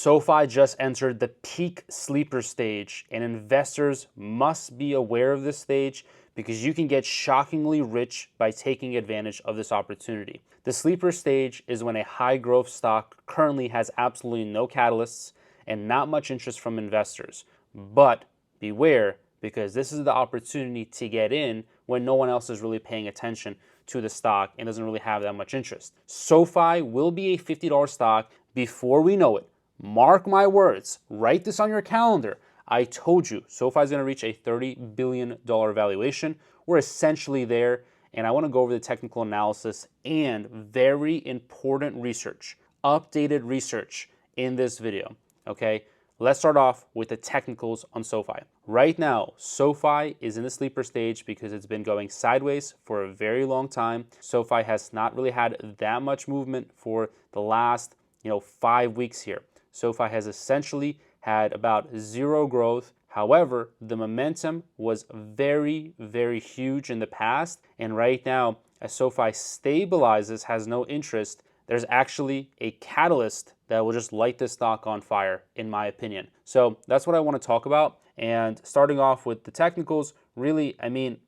SoFi just entered the peak sleeper stage, and investors must be aware of this stage because you can get shockingly rich by taking advantage of this opportunity. The sleeper stage is when a high growth stock currently has absolutely no catalysts and not much interest from investors. But beware, because this is the opportunity to get in when no one else is really paying attention to the stock and doesn't really have that much interest. SoFi will be a $50 stock before we know it. Mark my words, write this on your calendar. I told you, SoFi is going to reach a $30 billion valuation. We're essentially there, and I want to go over the technical analysis and very important research, updated research in this video, okay? Let's start off with the technicals on SoFi. Right now, SoFi is in the sleeper stage because it's been going sideways for a very long time. SoFi has not really had that much movement for the last 5 weeks here. SoFi has essentially had about zero growth. However, the momentum was very, very huge in the past. And right now, as SoFi stabilizes, has no interest, there's actually a catalyst that will just light this stock on fire, in my opinion. So that's what I want to talk about. And starting off with the technicals, really,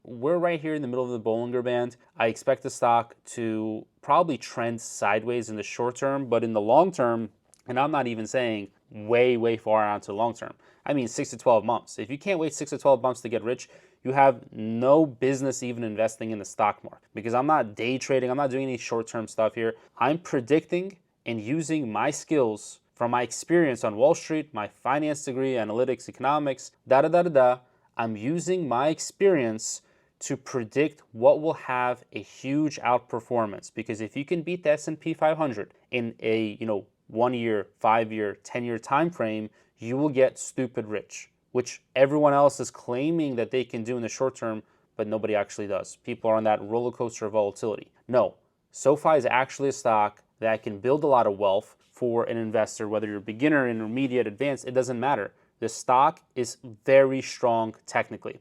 we're right here in the middle of the Bollinger Band. I expect the stock to probably trend sideways in the short term, but in the long term, and I'm not even saying way far out to the long term. 6 to 12 months. If you can't wait 6 to 12 months to get rich, you have no business even investing in the stock market. Because I'm not day trading, I'm not doing any short-term stuff here. I'm predicting and using my skills from my experience on Wall Street, my finance degree, analytics, economics, I'm using my experience to predict what will have a huge outperformance. Because if you can beat the S&P 500 in a 1 year, 5 year, 10-year time frame, you will get stupid rich, which everyone else is claiming that they can do in the short term, but nobody actually does. People are on that roller coaster of volatility. No, SoFi is actually a stock that can build a lot of wealth for an investor, whether you're beginner, intermediate, advanced, it doesn't matter. The stock is very strong technically.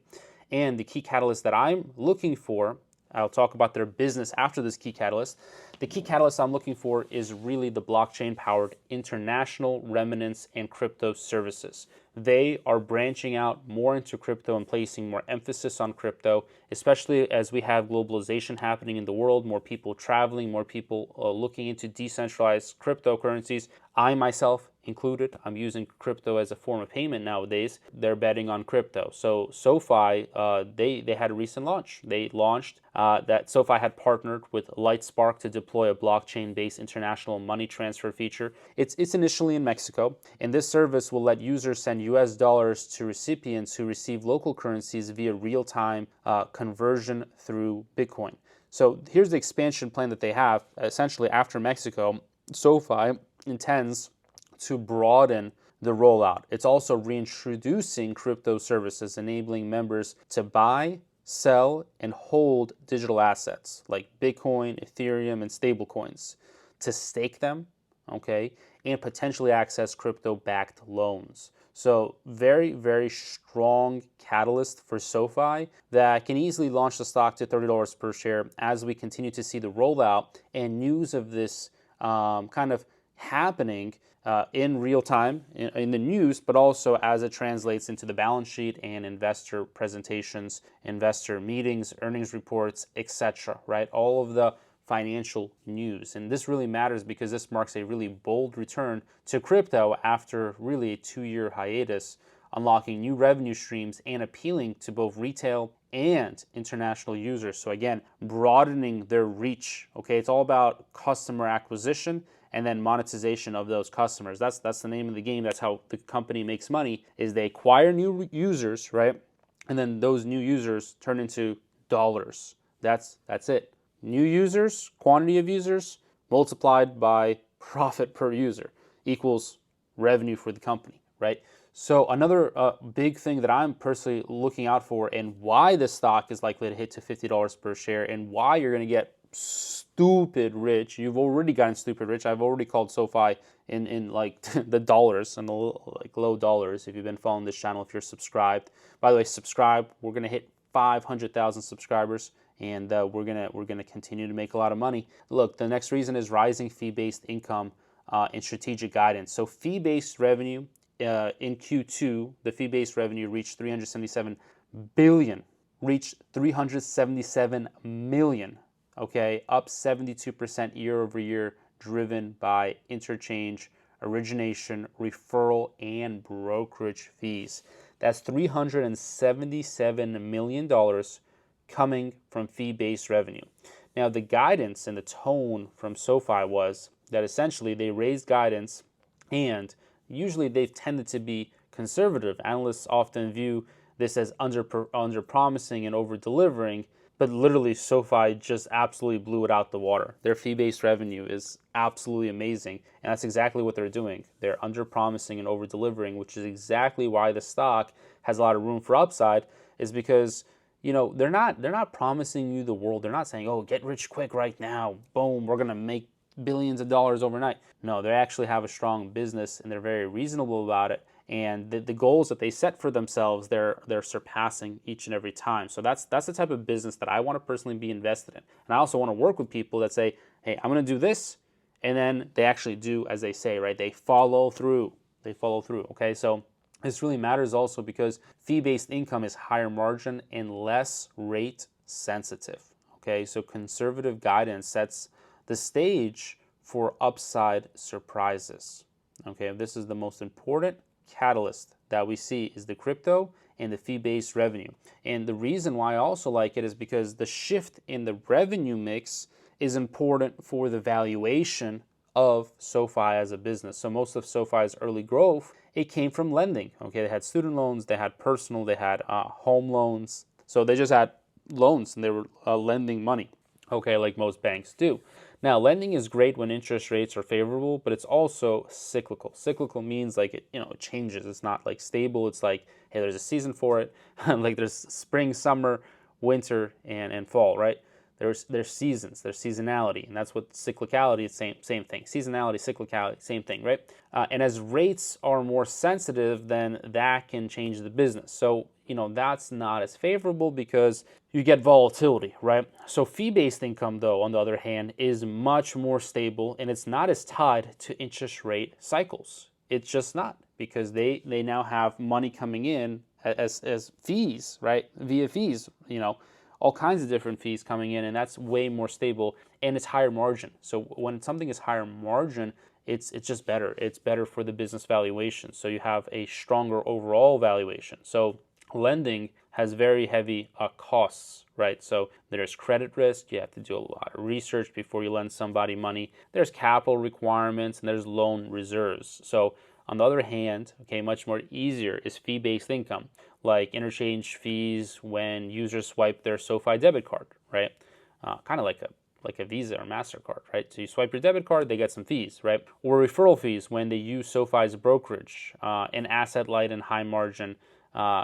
And the key catalyst that I'm looking for, I'll talk about their business after this key catalyst. The key catalyst I'm looking for is really the blockchain-powered international remittance and crypto services. They are branching out more into crypto and placing more emphasis on crypto, especially as we have globalization happening in the world, more people traveling, more people looking into decentralized cryptocurrencies. I myself included, I'm using crypto as a form of payment nowadays. They're betting on crypto. So SoFi, they had a recent launch. They launched that SoFi had partnered with Lightspark to deploy a blockchain-based international money transfer feature. It's initially in Mexico, and this service will let users send US dollars to recipients who receive local currencies via real-time conversion through Bitcoin. So here's the expansion plan that they have. Essentially, after Mexico, SoFi intends to broaden the rollout. It's also reintroducing crypto services, enabling members to buy, sell, and hold digital assets like Bitcoin, Ethereum, and stablecoins, to stake them, okay, and potentially access crypto-backed loans. So very, very strong catalyst for SoFi that can easily launch the stock to $30 per share as we continue to see the rollout and news of this kind of happening in real time in the news, but also as it translates into the balance sheet and investor presentations, investor meetings, earnings reports, etc. Right? All of the financial news. And this really matters because this marks a really bold return to crypto after really a 2-year hiatus, unlocking new revenue streams and appealing to both retail and international users. So again, broadening their reach. Okay, it's all about customer acquisition and then monetization of those customers. That's the name of the game. That's how the company makes money, is they acquire new users, right? And then those new users turn into dollars. That's it. New users, quantity of users, multiplied by profit per user equals revenue for the company, right? So another big thing that I'm personally looking out for, and why this stock is likely to hit to $50 per share, and why you're going to get stupid rich. You've already gotten stupid rich. I've already called SoFi in like the dollars and the like low dollars. If you've been following this channel, if you're subscribed, by the way, subscribe. We're gonna hit 500,000 subscribers, and we're gonna continue to make a lot of money. Look, the next reason is rising fee-based income in strategic guidance. So fee-based revenue in Q2, the fee-based revenue reached 377 billion, reached 377 million, okay, up 72% year over year, driven by interchange, origination, referral, and brokerage fees. That's $377 million coming from fee-based revenue. Now, the guidance and the tone from SoFi was that essentially they raised guidance, and usually they've tended to be conservative. Analysts often view this as under promising and over delivering, but literally SoFi just absolutely blew it out the water. Their fee-based revenue is absolutely amazing, and that's exactly what they're doing. They're under promising and over delivering, which is exactly why the stock has a lot of room for upside, is because they're not promising you the world. They're not saying, oh, get rich quick right now, boom, we're gonna make billions of dollars overnight. No, they actually have a strong business, and they're very reasonable about it. And the goals that they set for themselves, they're surpassing each and every time. So that's the type of business that I want to personally be invested in. And I also want to work with people that say, hey, I'm going to do this, and then they actually do as they say, right? They follow through. Okay, so this really matters also because fee-based income is higher margin and less rate sensitive. Okay, so conservative guidance sets the stage for upside surprises. Okay, this is the most important catalyst that we see is the crypto and the fee-based revenue. And the reason why I also like it is because the shift in the revenue mix is important for the valuation of SoFi as a business. So most of SoFi's early growth, it came from lending. Okay, they had student loans, they had personal, they had home loans. So they just had loans and they were lending money. Okay, like most banks do. Now, lending is great when interest rates are favorable, but it's also cyclical. Cyclical means like it changes. It's not like stable. It's like, hey, there's a season for it. Like there's spring, summer, winter, and fall, right? There's seasons. There's seasonality, and that's what cyclicality is. Same thing. Seasonality, cyclicality, same thing, right? And as rates are more sensitive, then that can change the business. So that's not as favorable because you get volatility, right? So fee-based income, though, on the other hand, is much more stable, and it's not as tied to interest rate cycles. It's just not, because they now have money coming in as fees, right? Via fees, all kinds of different fees coming in, and that's way more stable, and it's higher margin. So when something is higher margin, it's just better. It's better for the business valuation. So you have a stronger overall valuation. So lending has very heavy costs, right? So there's credit risk. You have to do a lot of research before you lend somebody money. There's capital requirements, and there's loan reserves. So on the other hand, okay, much more easier is fee-based income, like interchange fees when users swipe their SoFi debit card, right? Kind of like a Visa or MasterCard, right? So you swipe your debit card, they get some fees, right? Or referral fees when they use SoFi's brokerage in asset-light and high-margin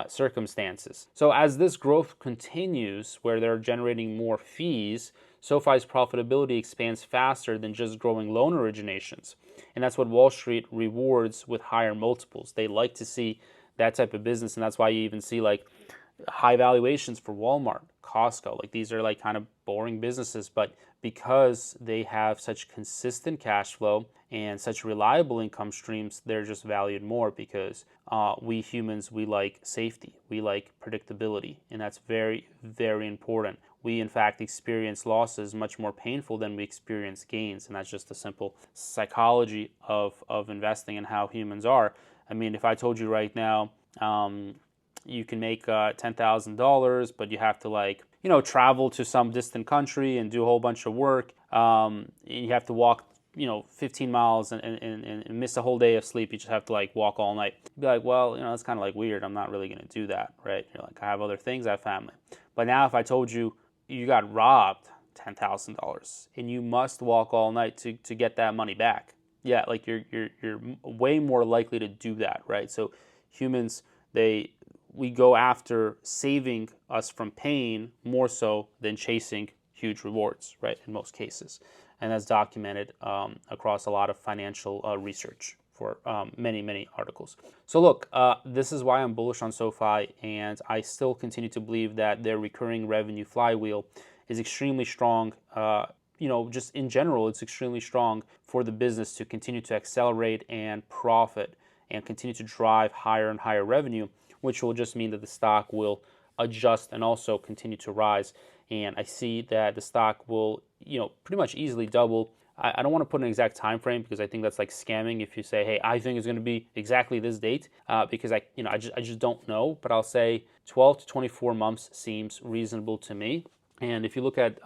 circumstances. So as this growth continues, where they're generating more fees, SoFi's profitability expands faster than just growing loan originations. And that's what Wall Street rewards with higher multiples. They like to see that type of business, and that's why you even see like high valuations for Walmart, Costco. Like these are like kind of boring businesses, but because they have such consistent cash flow and such reliable income streams, they're just valued more because we humans, we like safety, we like predictability, and that's very, very important. We, in fact, experience losses much more painful than we experience gains, and that's just the simple psychology of investing and how humans are. I mean, if I told you right now, you can make $10,000, but you have to travel to some distant country and do a whole bunch of work. You have to walk 15 miles and miss a whole day of sleep. You just have to walk all night. You'd be like, well, that's kind of weird. I'm not really going to do that, right? You're like, I have other things, I have family. But now if I told you you got robbed $10,000 and you must walk all night to get that money back, yeah, you're way more likely to do that, right? So humans, we go after saving us from pain more so than chasing huge rewards, right, in most cases. And that's documented across a lot of financial research for many, many articles. So look, this is why I'm bullish on SoFi, and I still continue to believe that their recurring revenue flywheel is extremely strong just in general, it's extremely strong for the business to continue to accelerate and profit and continue to drive higher and higher revenue, which will just mean that the stock will adjust and also continue to rise. And I see that the stock will, pretty much easily double. I don't want to put an exact time frame because I think that's like scamming if you say, hey, I think it's going to be exactly this date, because I just don't know. But I'll say 12 to 24 months seems reasonable to me. And if you look at,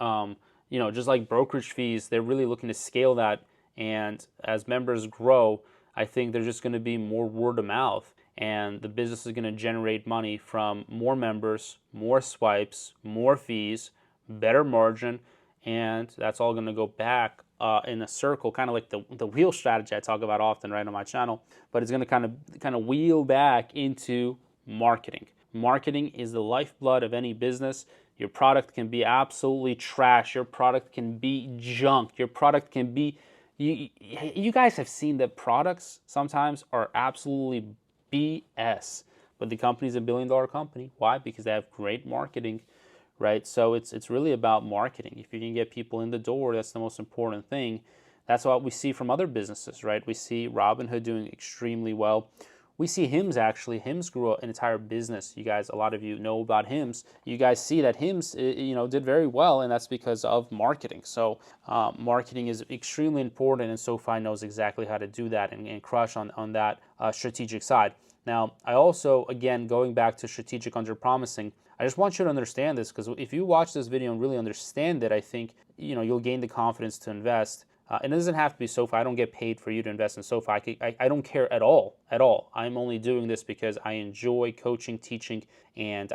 just like brokerage fees, they're really looking to scale that. And as members grow, I think there's just going to be more word of mouth. And the business is going to generate money from more members, more swipes, more fees, better margin, and that's all going to go back in a circle, kind of like the wheel strategy I talk about often right on my channel. But it's going to kind of wheel back into marketing. Marketing is the lifeblood of any business. Your product can be absolutely trash. Your product can be junk. Your product can be... You guys have seen that products sometimes are absolutely BS, but the company's $1 billion company. Why? Because they have great marketing, right? So it's really about marketing. If you can get people in the door, that's the most important thing. That's what we see from other businesses, right? We see Robinhood doing extremely well. We see Hims actually. Hims grew an entire business. You guys, a lot of you know about Hims. You guys see that Hims, did very well, and that's because of marketing. So marketing is extremely important, and SoFi knows exactly how to do that and crush on that strategic side. Now, I also, again, going back to strategic under-promising, I just want you to understand this, because if you watch this video and really understand it, I think you'll gain the confidence to invest. And it doesn't have to be SoFi. I don't get paid for you to invest in SoFi. I don't care at all. I'm only doing this because I enjoy coaching, teaching, and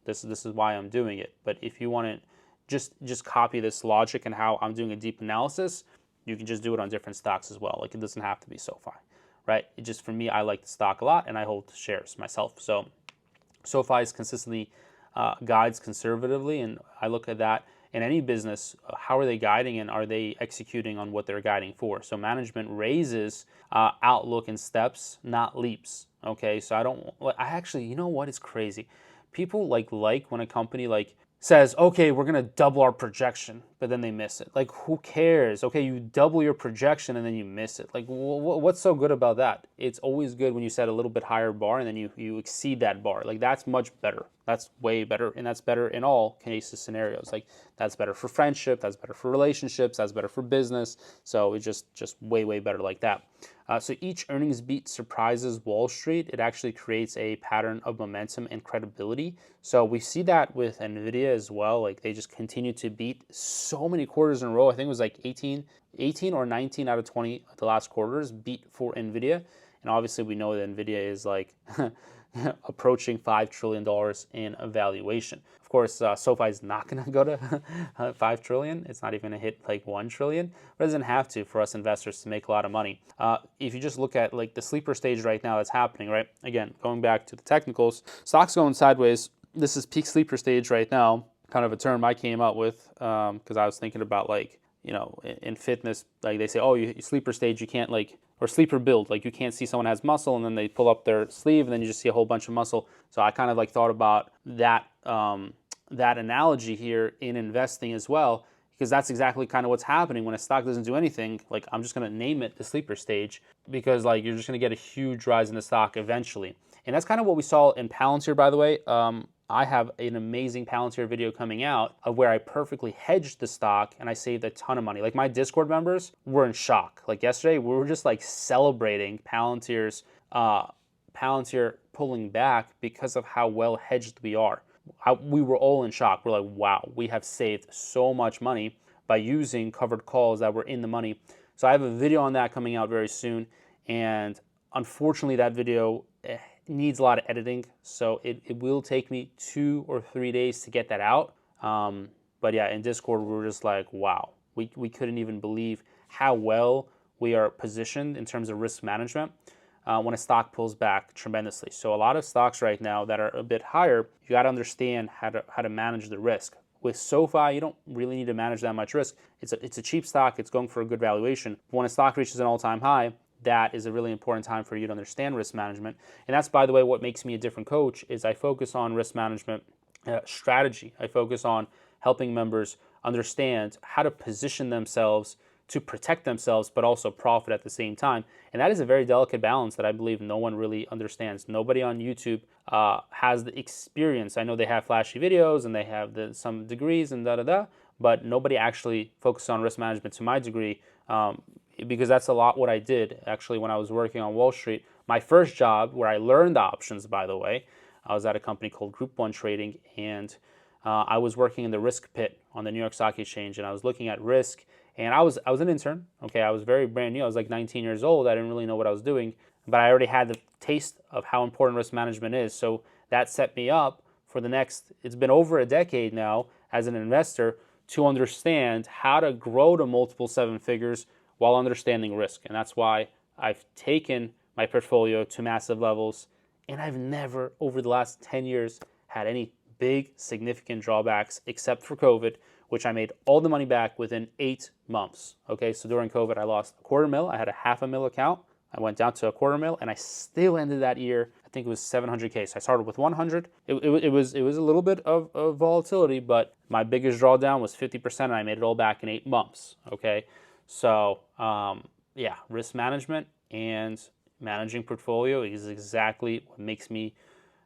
this is why I'm doing it. But if you want to just copy this logic and how I'm doing a deep analysis, you can just do it on different stocks as well. Like, it doesn't have to be SoFi, right? It just, for me, I like the stock a lot, and I hold shares myself. So SoFi is consistently guides conservatively, and I look at that. In any business, how are they guiding and are they executing on what they're guiding for? So management raises outlook in steps, not leaps. Okay, so I actually, you know what? It's crazy. People like when a company says, okay, we're gonna double our projection, but then they miss it. Like, who cares? Okay, you double your projection and then you miss it. Like, what's so good about that? It's always good when you set a little bit higher bar and then you exceed that bar. Like, that's much better. That's way better, and that's better in all cases, scenarios. Like, that's better for friendship, that's better for relationships, that's better for business. So it's just way better like that. So each earnings beat surprises Wall Street. It actually creates a pattern of momentum and credibility. So we see that with NVIDIA as well. Like, they just continue to beat so many quarters in a row. I think it was like 18 or 19 out of 20 of the last quarters beat for NVIDIA. And obviously we know that NVIDIA is like approaching $5 trillion in valuation. Of course, SoFi is not going to go to $5 trillion. It's not even going to hit like $1 trillion, but it doesn't have to for us investors to make a lot of money. If you just look at like the sleeper stage right now that's happening, right? Again, going back to the technicals, stocks going sideways. This is peak sleeper stage right now, kind of a term I came up with because I was thinking about in fitness, like they say, oh, you sleeper stage, you can't or sleeper build, like you can't see someone has muscle and then they pull up their sleeve and then you just see a whole bunch of muscle. So I kind of thought about that that analogy here in investing as well, because that's exactly kind of what's happening when a stock doesn't do anything. Like, I'm just going to name it the sleeper stage, because you're just going to get a huge rise in the stock eventually. And that's kind of what we saw in Palantir, by the way. I have an amazing Palantir video coming out of where I perfectly hedged the stock and I saved a ton of money. Like, my Discord members were in shock. Like, yesterday we were just celebrating Palantir pulling back because of how well hedged we are. We were all in shock. We're like, wow, we have saved so much money by using covered calls that were in the money. So I have a video on that coming out very soon, and unfortunately that video needs a lot of editing, so it will take me 2 or 3 days to get that out. But yeah, in Discord we were just like, wow, we couldn't even believe how well we are positioned in terms of risk management when a stock pulls back tremendously. So a lot of stocks right now that are a bit higher, you got to understand how to manage the risk. With SoFi, you don't really need to manage that much risk. It's a cheap stock. It's going for a good valuation. When a stock reaches an all-time high, that is a really important time for you to understand risk management. And that's, by the way, what makes me a different coach, is I focus on risk management strategy. I focus on helping members understand how to position themselves to protect themselves, but also profit at the same time. And that is a very delicate balance that I believe no one really understands. Nobody on YouTube has the experience. I know they have flashy videos and they have some degrees and da-da-da, but nobody actually focuses on risk management to my degree, because that's a lot what I did actually when I was working on Wall Street. My first job, where I learned the options, by the way, I was at a company called Group 1 Trading, and I was working in the risk pit on the New York Stock Exchange, and I was looking at risk. And I was an intern. Okay, I was very brand new. I was like 19 years old. I didn't really know what I was doing, but I already had the taste of how important risk management is. So that set me up for the next. It's been over a decade now as an investor to understand how to grow to multiple seven figures while understanding risk. And that's why I've taken my portfolio to massive levels, and I've never, over the last 10 years, had any big significant drawbacks except for COVID, which I made all the money back within 8 months. Okay, so during COVID, I lost $250,000. I had a $500,000 account. I went down to $250,000, and I still ended that year, I think it was $700K. So I started with 100. It was a little bit of volatility, but my biggest drawdown was 50%, and I made it all back in 8 months. Okay, so yeah, risk management and managing portfolio is exactly what makes me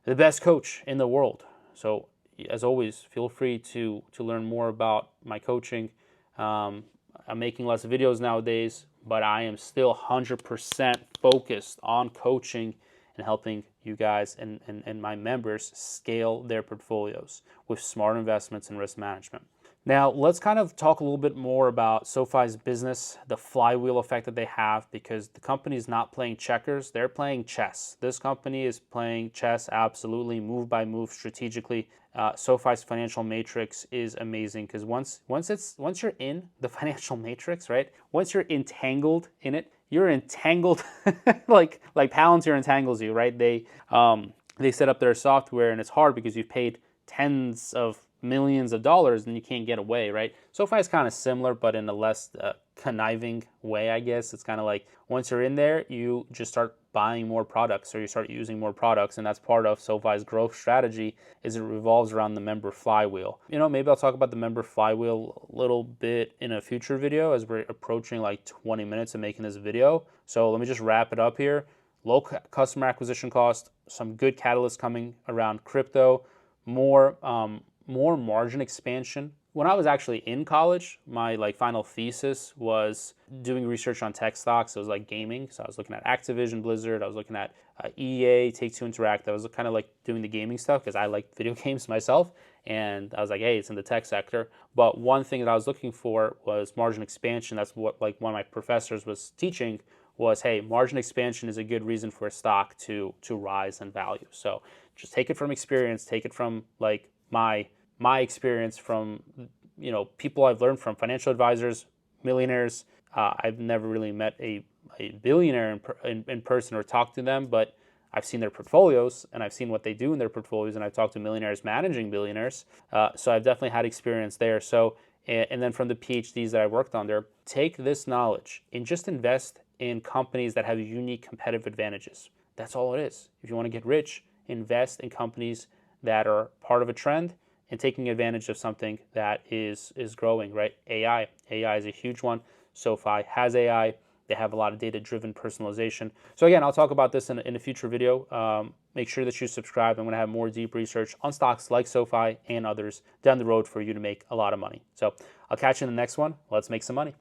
the best coach in the world. So as always, feel free to learn more about my coaching. I'm making less videos nowadays, but I am still 100% focused on coaching and helping you guys and my members scale their portfolios with smart investments and risk management. Now, let's kind of talk a little bit more about SoFi's business, the flywheel effect that they have, because the company is not playing checkers, they're playing chess. This company is playing chess absolutely, move by move, strategically. SoFi's financial matrix is amazing because once you're in the financial matrix, right? Once you're entangled in it, you're entangled like Palantir entangles you, right? They set up their software, and it's hard because you've paid tens of millions of dollars and you can't get away, right? SoFi is kind of similar, but in a less conniving way, I guess. It's kind of like once you're in there, you just start buying more products or you start using more products, and that's part of SoFi's growth strategy. Is it revolves around the member flywheel. You know, maybe I'll talk about the member flywheel a little bit in a future video as we're approaching like 20 minutes of making this video. So let me just wrap it up here. Low customer acquisition cost, some good catalysts coming around crypto, more margin expansion. When I was actually in college, my final thesis was doing research on tech stocks. It was like gaming. So I was looking at Activision, Blizzard. I was looking at EA, Take-Two Interactive. I was kind of like doing the gaming stuff because I like video games myself. And I was like, hey, it's in the tech sector. But one thing that I was looking for was margin expansion. That's what like one of my professors was teaching was, hey, margin expansion is a good reason for a stock to rise in value. So just take it from experience. Take it from like my experience from, you know, people I've learned from, financial advisors, millionaires. I've never really met a billionaire in person or talked to them, but I've seen their portfolios and I've seen what they do in their portfolios, and I've talked to millionaires managing billionaires. So I've definitely had experience there. So, and then from the PhDs that I worked on there, take this knowledge and just invest in companies that have unique competitive advantages. That's all it is. If you want to get rich, invest in companies that are part of a trend and taking advantage of something that is growing, right? AI is a huge one. SoFi has AI. They have a lot of data-driven personalization. So again, I'll talk about this in a future video. Make sure that you subscribe. I'm going to have more deep research on stocks like SoFi and others down the road for you to make a lot of money. So I'll catch you in the next one. Let's make some money.